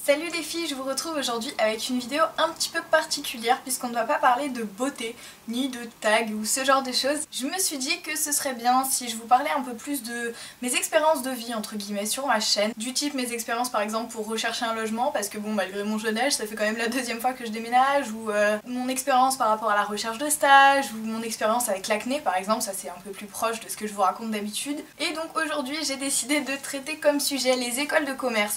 Salut les filles, je vous retrouve aujourd'hui avec une vidéo un petit peu particulière puisqu'on ne va pas parler de beauté, ni de tag ou ce genre de choses. Je me suis dit que ce serait bien si je vous parlais un peu plus de mes expériences de vie entre guillemets sur ma chaîne. Du type mes expériences par exemple pour rechercher un logement parce que bon malgré mon jeune âge ça fait quand même la deuxième fois que je déménage, ou mon expérience par rapport à la recherche de stage, ou mon expérience avec l'acné par exemple, ça c'est un peu plus proche de ce que je vous raconte d'habitude. Et donc aujourd'hui j'ai décidé de traiter comme sujet les écoles de commerce.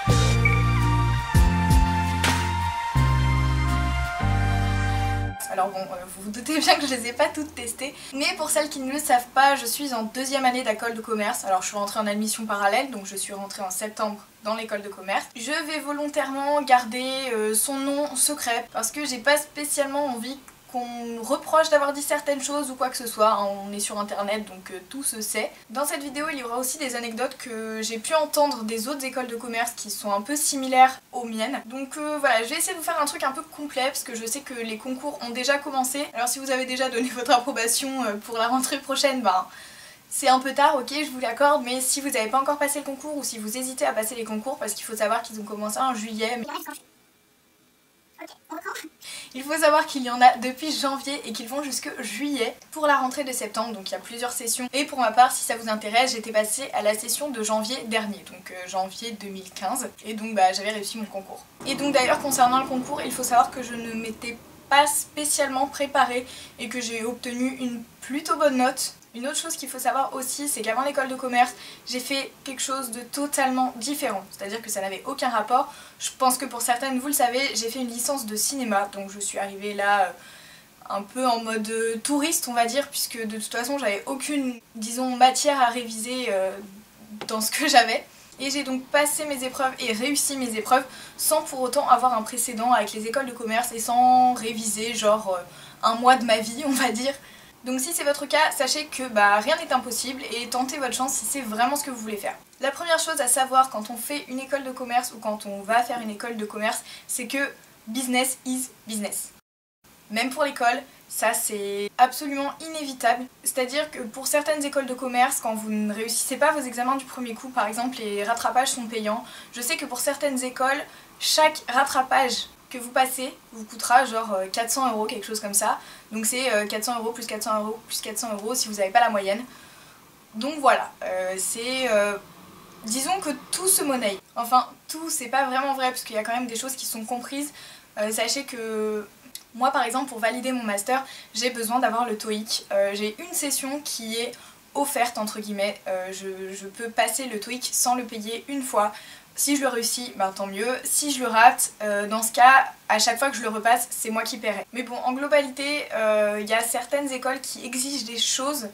Alors bon, vous vous doutez bien que je les ai pas toutes testées, mais pour celles qui ne le savent pas, je suis en deuxième année d'école de commerce. Alors je suis rentrée en admission parallèle, donc je suis rentrée en septembre dans l'école de commerce. Je vais volontairement garder son nom secret parce que j'ai pas spécialement envie qu'on reproche d'avoir dit certaines choses ou quoi que ce soit. On est sur internet donc tout se sait. Dans cette vidéo il y aura aussi des anecdotes que j'ai pu entendre des autres écoles de commerce qui sont un peu similaires aux miennes. Donc voilà, je vais essayer de vous faire un truc un peu complet parce que je sais que les concours ont déjà commencé. Alors si vous avez déjà donné votre approbation pour la rentrée prochaine, ben c'est un peu tard, ok, je vous l'accorde, mais si vous n'avez pas encore passé le concours ou si vous hésitez à passer les concours, parce qu'il faut savoir qu'ils ont commencé en juillet. Il faut savoir qu'il y en a depuis janvier et qu'ils vont jusque juillet pour la rentrée de septembre, donc il y a plusieurs sessions. Et pour ma part, si ça vous intéresse, j'étais passée à la session de janvier dernier, donc janvier 2015, et donc bah j'avais réussi mon concours. Et donc d'ailleurs concernant le concours, il faut savoir que je ne m'étais pas spécialement préparée et que j'ai obtenu une plutôt bonne note. Une autre chose qu'il faut savoir aussi, c'est qu'avant l'école de commerce, j'ai fait quelque chose de totalement différent. C'est-à-dire que ça n'avait aucun rapport. Je pense que pour certaines, vous le savez, j'ai fait une licence de cinéma. Donc je suis arrivée là un peu en mode touriste, on va dire, puisque de toute façon, j'avais aucune, disons, matière à réviser dans ce que j'avais. Et j'ai donc passé mes épreuves et réussi mes épreuves sans pour autant avoir un précédent avec les écoles de commerce et sans réviser genre un mois de ma vie, on va dire. Donc si c'est votre cas, sachez que rien n'est impossible et tentez votre chance si c'est vraiment ce que vous voulez faire. La première chose à savoir quand on fait une école de commerce ou quand on va faire une école de commerce, c'est que business is business. Même pour l'école, ça c'est absolument inévitable. C'est-à-dire que pour certaines écoles de commerce, quand vous ne réussissez pas vos examens du premier coup, par exemple les rattrapages sont payants. Je sais que pour certaines écoles, chaque rattrapage que vous passez vous coûtera genre 400 €, quelque chose comme ça. Donc c'est 400 € plus 400 € plus 400 € si vous n'avez pas la moyenne. Donc voilà, disons que tout se monnaie. Enfin, tout c'est pas vraiment vrai parce qu'il y a quand même des choses qui sont comprises. Sachez que moi par exemple pour valider mon master, j'ai besoin d'avoir le TOEIC. J'ai une session qui est offerte entre guillemets. Je peux passer le TOEIC sans le payer une fois. Si je le réussis, tant mieux. Si je le rate, dans ce cas, à chaque fois que je le repasse, c'est moi qui paierai. Mais bon, en globalité, il y a certaines écoles qui exigent des choses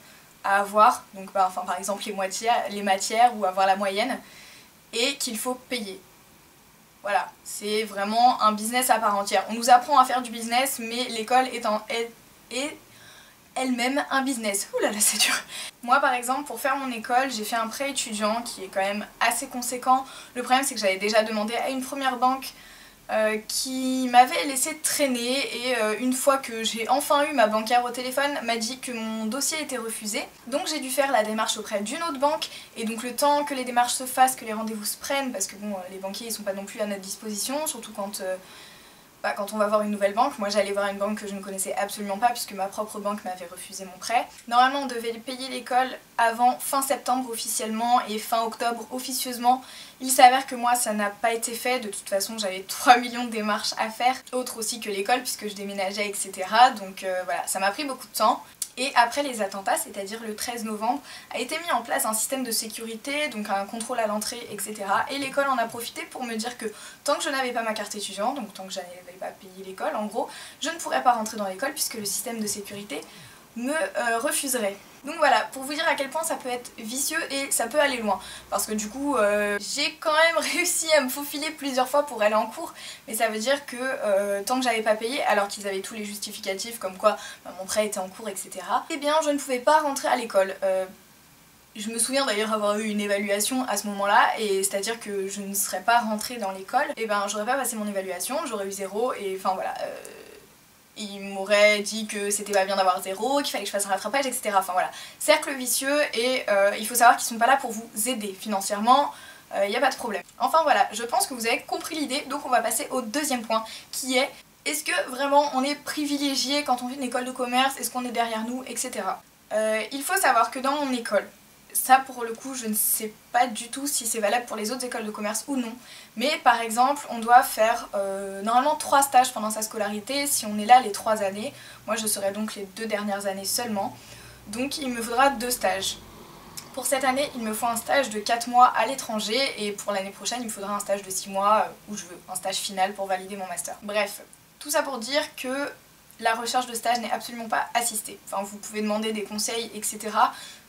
à avoir, donc par exemple les matières ou avoir la moyenne, et qu'il faut payer. Voilà, c'est vraiment un business à part entière. On nous apprend à faire du business, mais l'école est elle-même un business. Ouh là là, c'est dur. Moi par exemple pour faire mon école j'ai fait un prêt étudiant qui est quand même assez conséquent. Le problème c'est que j'avais déjà demandé à une première banque qui m'avait laissé traîner et une fois que j'ai enfin eu ma banquière au téléphone m'a dit que mon dossier était refusé. Donc j'ai dû faire la démarche auprès d'une autre banque et donc le temps que les démarches se fassent, que les rendez-vous se prennent, parce que bon les banquiers ils sont pas non plus à notre disposition, surtout quand on va voir une nouvelle banque. Moi j'allais voir une banque que je ne connaissais absolument pas puisque ma propre banque m'avait refusé mon prêt. Normalement on devait payer l'école avant fin septembre officiellement et fin octobre officieusement. Il s'avère que moi ça n'a pas été fait, de toute façon j'avais 3 millions de démarches à faire, autres aussi que l'école puisque je déménageais etc. Donc voilà, ça m'a pris beaucoup de temps. Et après les attentats, c'est-à-dire le 13 novembre, a été mis en place un système de sécurité, donc un contrôle à l'entrée, etc. Et l'école en a profité pour me dire que tant que je n'avais pas ma carte étudiante, donc tant que je n'avais pas payé l'école, en gros, je ne pourrais pas rentrer dans l'école puisque le système de sécurité me refuserait. Donc voilà, pour vous dire à quel point ça peut être vicieux et ça peut aller loin. Parce que du coup, j'ai quand même réussi à me faufiler plusieurs fois pour aller en cours. Mais ça veut dire que tant que j'avais pas payé, alors qu'ils avaient tous les justificatifs comme quoi mon prêt était en cours, etc. Eh bien je ne pouvais pas rentrer à l'école. Je me souviens d'ailleurs avoir eu une évaluation à ce moment-là, et c'est-à-dire que je ne serais pas rentrée dans l'école. Et ben j'aurais pas passé mon évaluation, j'aurais eu 0 et enfin voilà. Il m'aurait dit que c'était pas bien d'avoir 0, qu'il fallait que je fasse un rattrapage, etc. Enfin voilà, cercle vicieux et il faut savoir qu'ils sont pas là pour vous aider financièrement. il n'y a pas de problème. Enfin voilà, je pense que vous avez compris l'idée, donc on va passer au deuxième point qui est: est-ce que vraiment on est privilégié quand on fait une école de commerce, est-ce qu'on est derrière nous, etc. Il faut savoir que dans mon école, ça pour le coup je ne sais pas du tout si c'est valable pour les autres écoles de commerce ou non, mais par exemple on doit faire normalement 3 stages pendant sa scolarité si on est là les 3 années. Moi je serai donc les 2 dernières années seulement, donc il me faudra 2 stages. Pour cette année il me faut un stage de 4 mois à l'étranger et pour l'année prochaine il me faudra un stage de 6 mois où je veux, un stage final pour valider mon master. Bref, tout ça pour dire que la recherche de stage n'est absolument pas assistée. Enfin, vous pouvez demander des conseils, etc.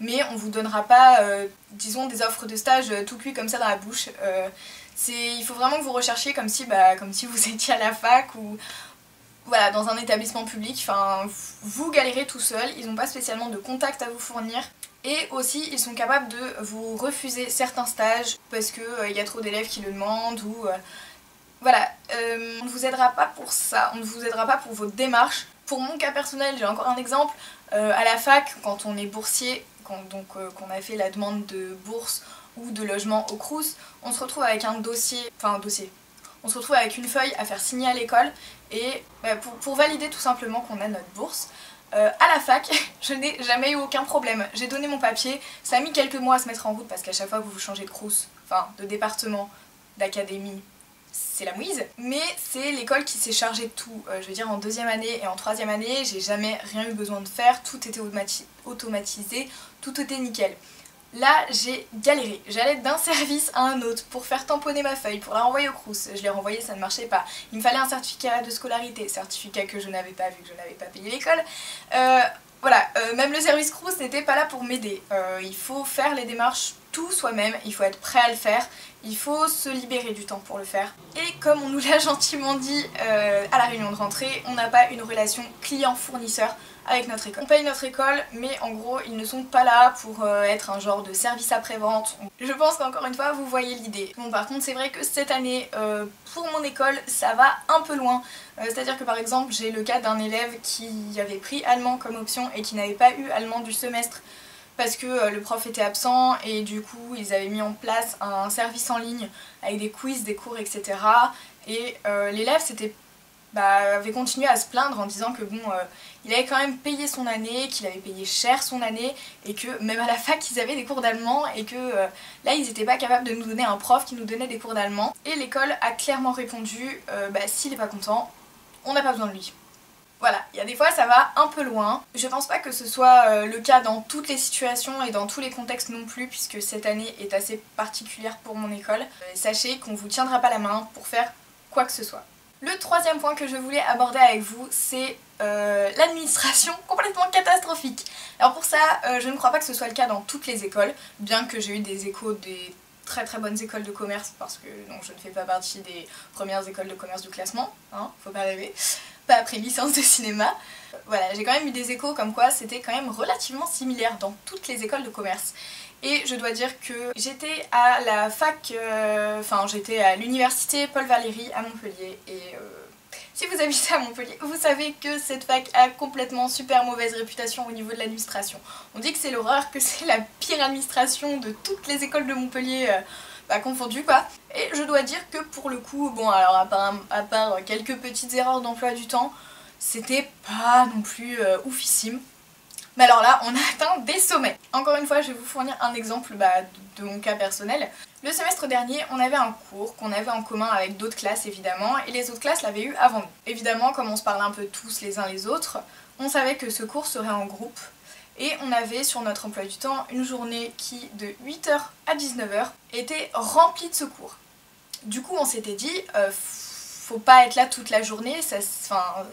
Mais on vous donnera pas, disons, des offres de stage tout cuit comme ça dans la bouche. Il faut vraiment que vous recherchiez comme si vous étiez à la fac ou voilà, dans un établissement public. Enfin, vous galérez tout seul, ils n'ont pas spécialement de contact à vous fournir. Et aussi, ils sont capables de vous refuser certains stages parce qu'il y a trop d'élèves qui le demandent ou... Voilà, on ne vous aidera pas pour ça, on ne vous aidera pas pour vos démarches. Pour mon cas personnel, j'ai encore un exemple. À la fac, quand on est boursier, qu'on a fait la demande de bourse ou de logement au Crous, on se retrouve avec un dossier, on se retrouve avec une feuille à faire signer à l'école et pour valider tout simplement qu'on a notre bourse. À la fac, je n'ai jamais eu aucun problème. J'ai donné mon papier, ça a mis quelques mois à se mettre en route parce qu'à chaque fois que vous changez de Crous, enfin de département, d'académie, c'est la mouise, mais c'est l'école qui s'est chargée de tout. Je veux dire, en 2e année et en 3e année, j'ai jamais rien eu besoin de faire, tout était automatisé, tout était nickel. Là, j'ai galéré. J'allais d'un service à un autre pour faire tamponner ma feuille, pour la renvoyer au Crous. Je l'ai renvoyée, ça ne marchait pas. Il me fallait un certificat de scolarité, certificat que je n'avais pas vu que je n'avais pas payé l'école. Voilà, même le service Crous n'était pas là pour m'aider. Il faut faire les démarches tout soi-même, il faut être prêt à le faire, il faut se libérer du temps pour le faire. Et comme on nous l'a gentiment dit à la réunion de rentrée, on n'a pas une relation client-fournisseur avec notre école. On paye notre école, mais en gros ils ne sont pas là pour être un genre de service après-vente. Je pense qu'encore une fois vous voyez l'idée. Bon, par contre c'est vrai que cette année pour mon école ça va un peu loin. C'est-à-dire que par exemple j'ai le cas d'un élève qui avait pris allemand comme option et qui n'avait pas eu allemand du semestre parce que le prof était absent et du coup ils avaient mis en place un service en ligne avec des quiz, des cours, etc. Et l'élève avait continué à se plaindre en disant que bon, il avait quand même payé son année, qu'il avait payé cher son année et que même à la fac ils avaient des cours d'allemand et que là ils n'étaient pas capables de nous donner un prof qui nous donnait des cours d'allemand. Et l'école a clairement répondu s'il n'est pas content, on n'a pas besoin de lui. Voilà, il y a des fois ça va un peu loin. Je pense pas que ce soit le cas dans toutes les situations et dans tous les contextes non plus puisque cette année est assez particulière pour mon école. Sachez qu'on vous tiendra pas la main pour faire quoi que ce soit. Le 3e point que je voulais aborder avec vous, c'est l'administration complètement catastrophique. Alors pour ça, je ne crois pas que ce soit le cas dans toutes les écoles, bien que j'ai eu des échos des très très bonnes écoles de commerce parce que non, je ne fais pas partie des premières écoles de commerce du classement, hein, faut pas rêver. Pas après licence de cinéma. Voilà, j'ai quand même eu des échos comme quoi c'était quand même relativement similaire dans toutes les écoles de commerce. Et je dois dire que j'étais à la fac, j'étais à l'université Paul Valéry à Montpellier et si vous habitez à Montpellier, vous savez que cette fac a complètement super mauvaise réputation au niveau de l'administration. On dit que c'est l'horreur, que c'est la pire administration de toutes les écoles de Montpellier confondues quoi. Et je dois dire que pour le coup, bon alors à part quelques petites erreurs d'emploi du temps, c'était pas non plus oufissime. Mais alors là, on a atteint des sommets. Encore une fois, je vais vous fournir un exemple de mon cas personnel. Le semestre dernier, on avait un cours qu'on avait en commun avec d'autres classes évidemment, et les autres classes l'avaient eu avant nous. Évidemment, comme on se parlait un peu tous les uns les autres, on savait que ce cours serait en groupe, et on avait sur notre emploi du temps une journée qui, de 8 h à 19 h, était remplie de ce cours. Du coup, on s'était dit, faut pas être là toute la journée,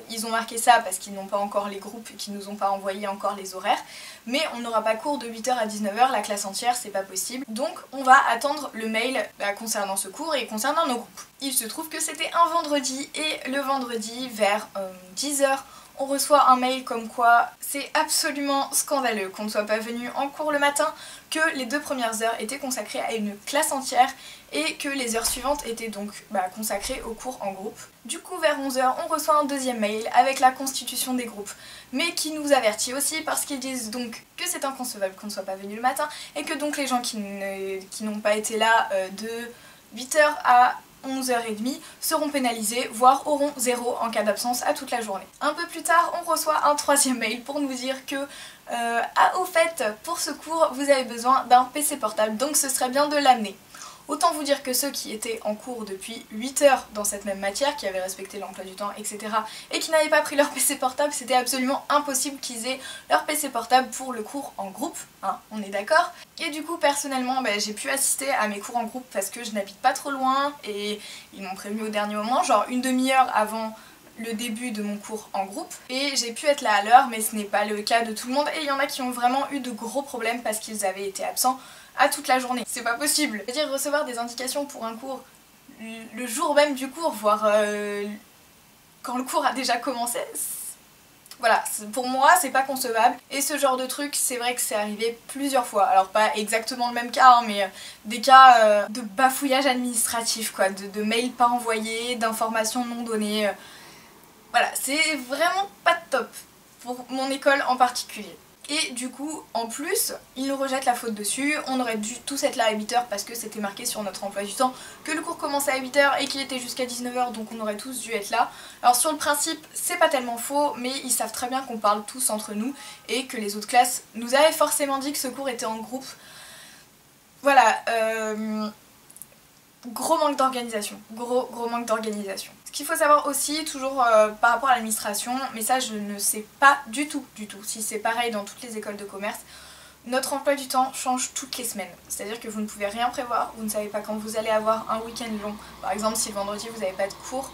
ils ont marqué ça parce qu'ils n'ont pas encore les groupes et qu'ils nous ont pas envoyé encore les horaires, mais on n'aura pas cours de 8 h à 19 h, la classe entière, c'est pas possible. Donc on va attendre le mail concernant ce cours et concernant nos groupes. Il se trouve que c'était un vendredi et le vendredi vers 10 h, on reçoit un mail comme quoi c'est absolument scandaleux qu'on ne soit pas venu en cours le matin, que les 2 premières heures étaient consacrées à une classe entière et que les heures suivantes étaient donc consacrées aux cours en groupe. Du coup vers 11 heures on reçoit un deuxième mail avec la constitution des groupes, mais qui nous avertit aussi parce qu'ils disent donc que c'est inconcevable qu'on ne soit pas venu le matin et que donc les gens qui n'ont pas été là de 8 h à 11h30 seront pénalisés, voire auront 0 en cas d'absence à toute la journée. Un peu plus tard, on reçoit un troisième mail pour nous dire que au fait, pour ce cours, vous avez besoin d'un PC portable, donc ce serait bien de l'amener. Autant vous dire que ceux qui étaient en cours depuis 8 heures dans cette même matière, qui avaient respecté l'emploi du temps, etc. et qui n'avaient pas pris leur PC portable, c'était absolument impossible qu'ils aient leur PC portable pour le cours en groupe, hein, on est d'accord. Et du coup personnellement j'ai pu assister à mes cours en groupe parce que je n'habite pas trop loin et ils m'ont prévenu au dernier moment, genre une demi-heure avant le début de mon cours en groupe, et j'ai pu être là à l'heure, mais ce n'est pas le cas de tout le monde et il y en a qui ont vraiment eu de gros problèmes parce qu'ils avaient été absents à toute la journée. C'est pas possible. C'est-à-dire recevoir des indications pour un cours le jour même du cours, voire quand le cours a déjà commencé, voilà, pour moi c'est pas concevable. Et ce genre de truc, c'est vrai que c'est arrivé plusieurs fois. Alors pas exactement le même cas, hein, mais des cas de bafouillage administratif, quoi, de mails pas envoyés, d'informations non données. Voilà, c'est vraiment pas top pour mon école en particulier. Et du coup, en plus, ils nous rejettent la faute dessus. On aurait dû tous être là à 8 h parce que c'était marqué sur notre emploi du temps que le cours commençait à 8 h et qu'il était jusqu'à 19 h, donc on aurait tous dû être là. Alors sur le principe, c'est pas tellement faux, mais ils savent très bien qu'on parle tous entre nous et que les autres classes nous avaient forcément dit que ce cours était en groupe. Voilà, gros manque d'organisation, gros manque d'organisation. Ce qu'il faut savoir aussi, toujours par rapport à l'administration, mais ça je ne sais pas du tout si c'est pareil dans toutes les écoles de commerce, notre emploi du temps change toutes les semaines. C'est-à-dire que vous ne pouvez rien prévoir, vous ne savez pas quand vous allez avoir un week-end long. Par exemple, si le vendredi vous n'avez pas de cours,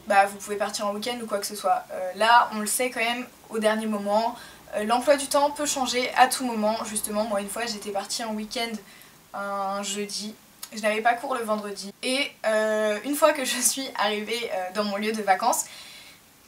vous pouvez partir en week-end ou quoi que ce soit. Là, on le sait quand même au dernier moment, l'emploi du temps peut changer à tout moment. Justement, moi une fois j'étais partie en week-end un jeudi. Je n'avais pas cours le vendredi et une fois que je suis arrivée dans mon lieu de vacances,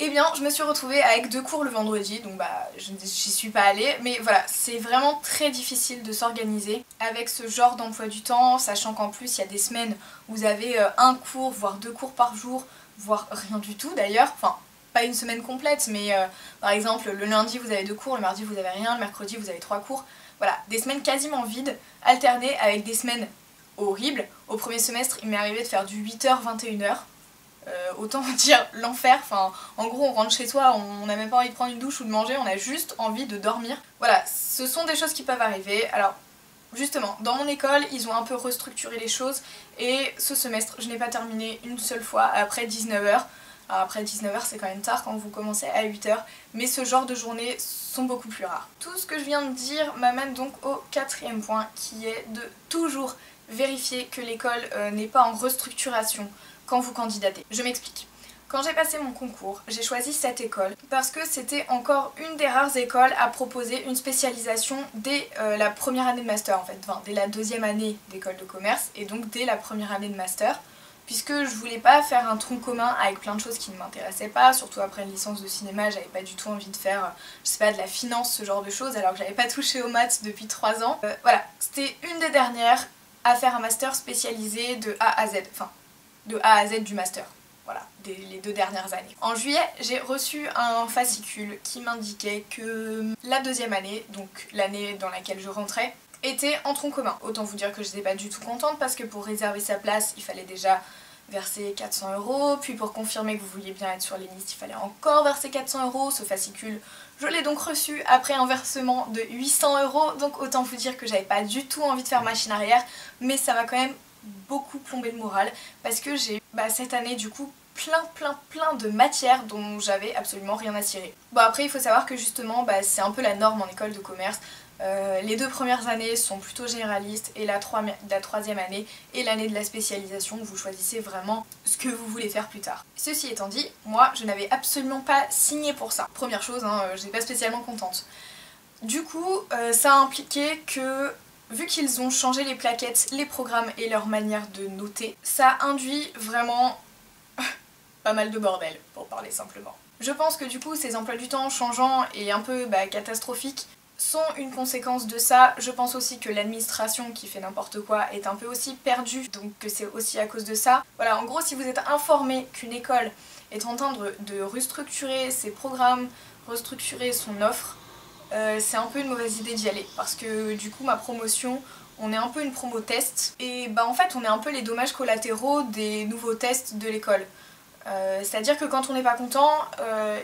eh bien je me suis retrouvée avec 2 cours le vendredi, donc j'y suis pas allée, mais voilà, c'est vraiment très difficile de s'organiser avec ce genre d'emploi du temps, sachant qu'en plus il y a des semaines où vous avez un cours, voire 2 cours par jour, voire rien du tout d'ailleurs, enfin pas une semaine complète, mais par exemple le lundi vous avez 2 cours, le mardi vous avez rien, le mercredi vous avez 3 cours, voilà, des semaines quasiment vides, alternées avec des semaines horrible. Au premier semestre, il m'est arrivé de faire du 8 h 21 h. Autant dire l'enfer. Enfin, en gros, on rentre chez soi, on n'a même pas envie de prendre une douche ou de manger, on a juste envie de dormir. Voilà, ce sont des choses qui peuvent arriver. Alors, justement, dans mon école, ils ont un peu restructuré les choses et ce semestre, je n'ai pas terminé une seule fois après 19 h. Alors après 19 h, c'est quand même tard quand vous commencez à 8 h, mais ce genre de journées sont beaucoup plus rares. Tout ce que je viens de dire m'amène donc au 4e point, qui est de toujours vérifier que l'école n'est pas en restructuration quand vous candidatez. Je m'explique. Quand j'ai passé mon concours, j'ai choisi cette école parce que c'était encore une des rares écoles à proposer une spécialisation dès la première année de master en fait, enfin dès la 2e année d'école de commerce et donc dès la première année de master, puisque je voulais pas faire un tronc commun avec plein de choses qui ne m'intéressaient pas, surtout après une licence de cinéma, j'avais pas du tout envie de faire, je sais pas, de la finance, ce genre de choses, alors que j'avais pas touché aux maths depuis 3 ans. Voilà, c'était une des dernières à faire un master spécialisé de A à Z, enfin de A à Z du master, voilà, les 2 dernières années. En juillet, j'ai reçu un fascicule qui m'indiquait que la 2e année, donc l'année dans laquelle je rentrais, était en tronc commun. Autant vous dire que je n'étais pas du tout contente parce que pour réserver sa place, il fallait déjà verser 400 €, puis pour confirmer que vous vouliez bien être sur les listes, il fallait encore verser 400 €. Ce fascicule, je l'ai donc reçu après un versement de 800 €, donc autant vous dire que j'avais pas du tout envie de faire machine arrière, mais ça m'a quand même beaucoup plombé le moral parce que j'ai cette année du coup plein de matières dont j'avais absolument rien à cirer. Bon après il faut savoir que justement c'est un peu la norme en école de commerce. Les 2 premières années sont plutôt généralistes et la 3e année est l'année de la spécialisation où vous choisissez vraiment ce que vous voulez faire plus tard. Ceci étant dit, moi je n'avais absolument pas signé pour ça. Première chose, je n'étais pas spécialement contente. Du coup, ça a impliqué que, vu qu'ils ont changé les plaquettes, les programmes et leur manière de noter, ça induit vraiment pas mal de bordel, pour parler simplement. Je pense que du coup ces emplois du temps changeants et un peu catastrophiques sont une conséquence de ça. Je pense aussi que l'administration qui fait n'importe quoi est un peu aussi perdue, donc que c'est aussi à cause de ça. Voilà, en gros si vous êtes informé qu'une école est en train de restructurer ses programmes, restructurer son offre, c'est un peu une mauvaise idée d'y aller parce que du coup ma promotion, on est un peu une promo test et en fait on est un peu les dommages collatéraux des nouveaux tests de l'école. C'est-à-dire que quand on n'est pas content,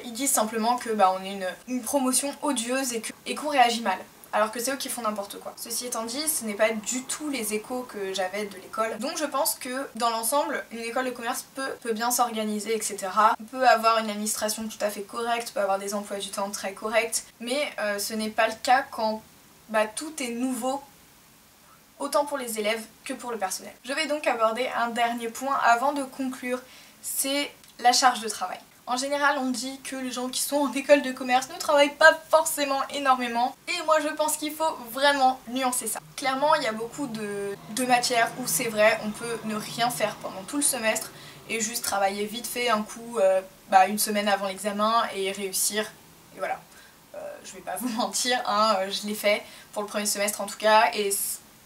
ils disent simplement que on est une promotion odieuse et qu'on réagit mal. Alors que c'est eux qui font n'importe quoi. Ceci étant dit, ce n'est pas du tout les échos que j'avais de l'école. Donc je pense que dans l'ensemble, une école de commerce peut bien s'organiser, etc. On peut avoir une administration tout à fait correcte, peut avoir des emplois du temps très corrects, mais ce n'est pas le cas quand tout est nouveau, autant pour les élèves que pour le personnel. Je vais donc aborder un dernier point avant de conclure, c'est la charge de travail. En général, on dit que les gens qui sont en école de commerce ne travaillent pas forcément énormément, et moi je pense qu'il faut vraiment nuancer ça. Clairement, il y a beaucoup de matières où c'est vrai, on peut ne rien faire pendant tout le semestre et juste travailler vite fait un coup une semaine avant l'examen et réussir, et voilà. Je vais pas vous mentir, je l'ai fait pour le premier semestre en tout cas, et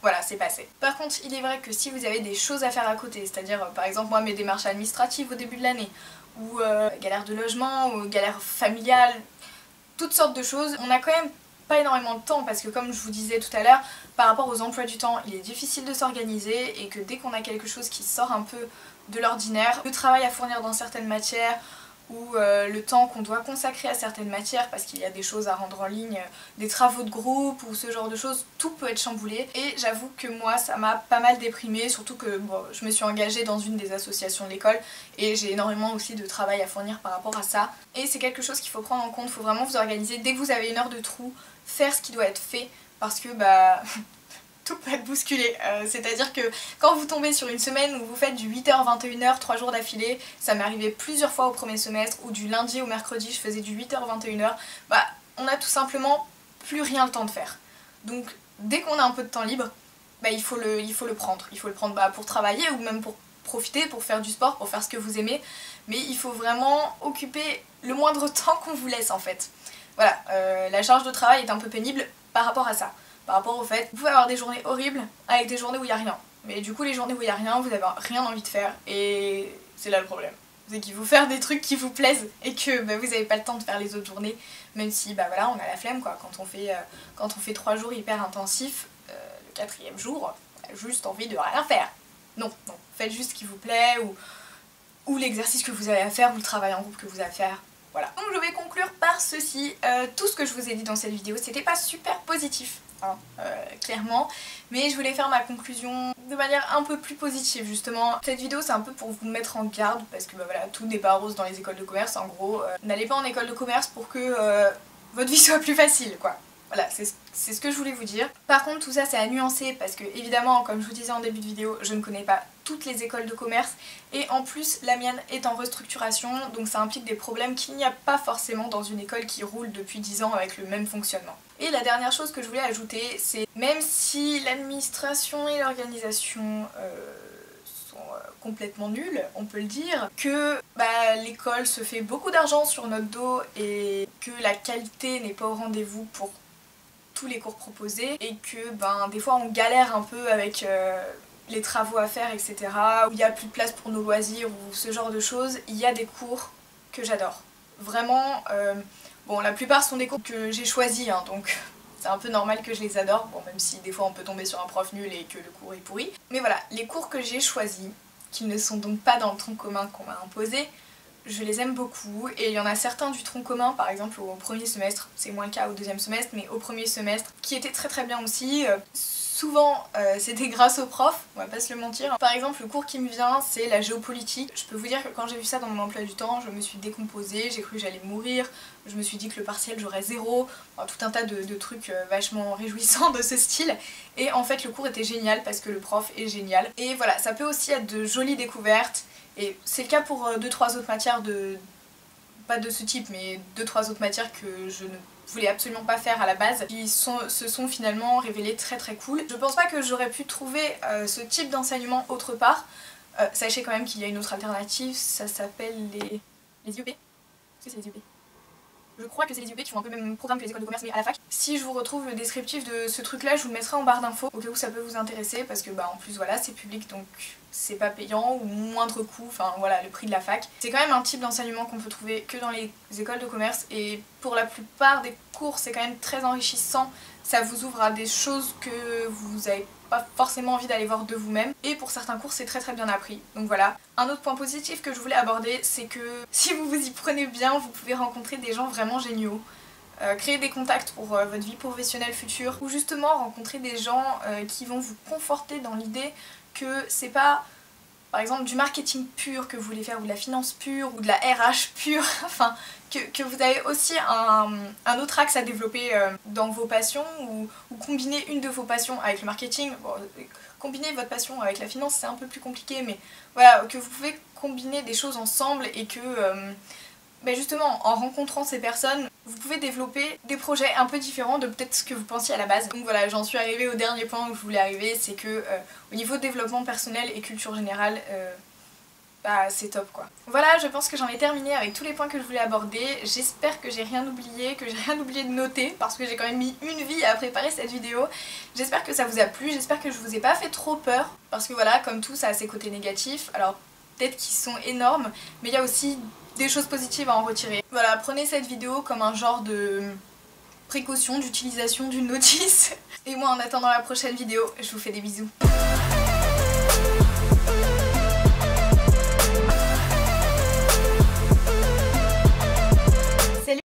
voilà, c'est passé. Par contre, il est vrai que si vous avez des choses à faire à côté, c'est-à-dire par exemple moi mes démarches administratives au début de l'année, ou galère de logement, ou galère familiale, toutes sortes de choses, on a quand même pas énormément de temps parce que comme je vous disais tout à l'heure, par rapport aux emplois du temps, il est difficile de s'organiser et que dès qu'on a quelque chose qui sort un peu de l'ordinaire, le travail à fournir dans certaines matières, ou le temps qu'on doit consacrer à certaines matières parce qu'il y a des choses à rendre en ligne, des travaux de groupe ou ce genre de choses, tout peut être chamboulé. Et j'avoue que moi ça m'a pas mal déprimée, surtout que je me suis engagée dans une des associations de l'école et j'ai énormément aussi de travail à fournir par rapport à ça. Et c'est quelque chose qu'il faut prendre en compte, il faut vraiment vous organiser. Dès que vous avez une heure de trou, faire ce qui doit être fait parce que tout peut être bousculé. C'est-à-dire que quand vous tombez sur une semaine où vous faites du 8h 21h 3 jours d'affilée, ça m'est arrivé plusieurs fois au premier semestre, ou du lundi au mercredi je faisais du 8h 21h, on a tout simplement plus rien le temps de faire. Donc dès qu'on a un peu de temps libre, il faut le prendre. Il faut le prendre pour travailler ou même pour profiter, pour faire du sport, pour faire ce que vous aimez, mais il faut vraiment occuper le moindre temps qu'on vous laisse en fait. Voilà, la charge de travail est un peu pénible par rapport à ça. Par rapport au fait, vous pouvez avoir des journées horribles avec des journées où il n'y a rien. Mais du coup les journées où il n'y a rien, vous n'avez rien envie de faire et c'est là le problème. C'est qu'il faut faire des trucs qui vous plaisent et que vous n'avez pas le temps de faire les autres journées, même si voilà, on a la flemme quoi. Quand on fait 3 jours hyper intensifs, le 4e jour, on a juste envie de rien faire. Non, faites juste ce qui vous plaît ou l'exercice que vous avez à faire ou le travail en groupe que vous avez à faire. Voilà. Donc je vais conclure par ceci. Tout ce que je vous ai dit dans cette vidéo, c'était pas super positif. Clairement, mais je voulais faire ma conclusion de manière un peu plus positive justement. Cette vidéo c'est un peu pour vous mettre en garde parce que voilà, tout n'est pas rose dans les écoles de commerce en gros. N'allez pas en école de commerce pour que votre vie soit plus facile quoi. Voilà, c'est ce que je voulais vous dire. Par contre tout ça c'est à nuancer parce que évidemment comme je vous disais en début de vidéo, je ne connais pas toutes les écoles de commerce et en plus la mienne est en restructuration, donc ça implique des problèmes qu'il n'y a pas forcément dans une école qui roule depuis 10 ans avec le même fonctionnement. Et la dernière chose que je voulais ajouter, c'est même si l'administration et l'organisation sont complètement nulles, on peut le dire, que l'école se fait beaucoup d'argent sur notre dos et que la qualité n'est pas au rendez-vous pour tous les cours proposés et que des fois on galère un peu avec les travaux à faire, etc. Où il n'y a plus de place pour nos loisirs ou ce genre de choses, il y a des cours que j'adore. Vraiment, la plupart sont des cours que j'ai choisis, donc c'est un peu normal que je les adore, même si des fois on peut tomber sur un prof nul et que le cours est pourri. Mais voilà, les cours que j'ai choisis, qui ne sont donc pas dans le tronc commun qu'on m'a imposé, je les aime beaucoup et il y en a certains du tronc commun, par exemple au premier semestre, c'est moins le cas au deuxième semestre, mais au premier semestre, qui étaient très très bien aussi. Souvent c'était grâce aux profs, on va pas se le mentir. Par exemple le cours qui me vient c'est la géopolitique. Je peux vous dire que quand j'ai vu ça dans mon emploi du temps, je me suis décomposée, j'ai cru que j'allais mourir, je me suis dit que le partiel j'aurais 0, tout un tas de trucs vachement réjouissants de ce style. Et en fait le cours était génial parce que le prof est génial. Et voilà, ça peut aussi être de jolies découvertes. Et c'est le cas pour 2-3 autres matières pas de ce type, mais 2-3 autres matières que je ne voulais absolument pas faire à la base, qui se sont finalement révélées très très cool. Je pense pas que j'aurais pu trouver ce type d'enseignement autre part, Sachez quand même qu'il y a une autre alternative, ça s'appelle les IUP. Est-ce que c'est les IUP? Je crois que c'est les IUP qui font un peu le même programme que les écoles de commerce mais à la fac. Si je vous retrouve le descriptif de ce truc là, je vous le mettrai en barre d'infos au cas où ça peut vous intéresser parce que bah en plus voilà c'est public donc c'est pas payant ou moindre coût, enfin voilà le prix de la fac. C'est quand même un type d'enseignement qu'on peut trouver que dans les écoles de commerce et pour la plupart des cours c'est quand même très enrichissant, ça vous ouvre à des choses que vous avez pas forcément envie d'aller voir de vous-même et pour certains cours c'est très bien appris, donc voilà. Un autre point positif que je voulais aborder c'est que si vous vous y prenez bien vous pouvez rencontrer des gens vraiment géniaux, créer des contacts pour votre vie professionnelle future ou justement rencontrer des gens qui vont vous conforter dans l'idée que c'est pas par exemple du marketing pur que vous voulez faire ou de la finance pure ou de la RH pure, enfin que vous avez aussi un autre axe à développer dans vos passions ou combiner une de vos passions avec le marketing. Bon, combiner votre passion avec la finance c'est un peu plus compliqué mais voilà, que vous pouvez combiner des choses ensemble et que ben justement en rencontrant ces personnes vous pouvez développer des projets un peu différents de peut-être ce que vous pensiez à la base. Donc voilà, j'en suis arrivée au dernier point où je voulais arriver, c'est que au niveau développement personnel et culture générale, bah c'est top quoi. Voilà, je pense que j'en ai terminé avec tous les points que je voulais aborder. J'espère que j'ai rien oublié, de noter parce que j'ai quand même mis une vie à préparer cette vidéo. J'espère que ça vous a plu, j'espère que je vous ai pas fait trop peur parce que voilà, comme tout ça a ses côtés négatifs. Alors peut-être qu'ils sont énormes mais il y a aussi des choses positives à en retirer. Voilà, prenez cette vidéo comme un genre de précaution d'utilisation d'une notice. Et moi en attendant la prochaine vidéo, je vous fais des bisous.